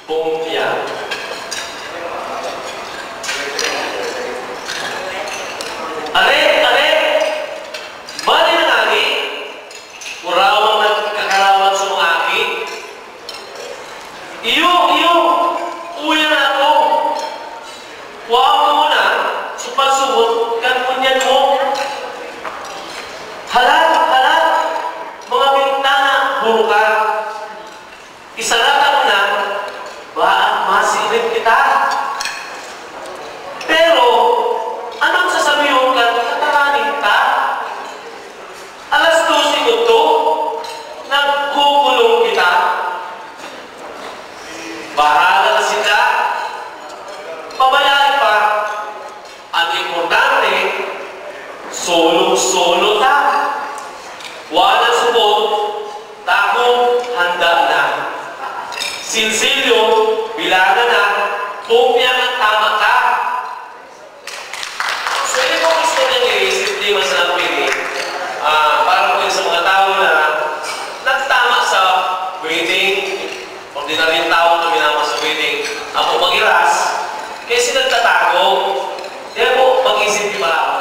Pumpya. Are, bali na lagi, urawang nagkakarawat sa mga aki. Iyo, uwi na ako. Huwag mo muna, supasuot, kanpunyan mo. Halat, mga bintana, burukan. Isarata mo na, baan masilip kita. Pero, anong sasabihin ka, katakanin ka? Alas 12 ko to, nagkukulong kita. Bahala na sila. Pabayaan pa. Ang importante, solo ka. Walang support, takong handa na. Sinsilyo, bilangan na, pumpya ng tama ka. So, yun po gusto niya i-isip di mas na pili. Para po sa mga tao na nagtama sa wedding, ordinaryong tao na minama sa wedding, ako mag-iras, kasi nagtatago, yan po, mag-isip di ba?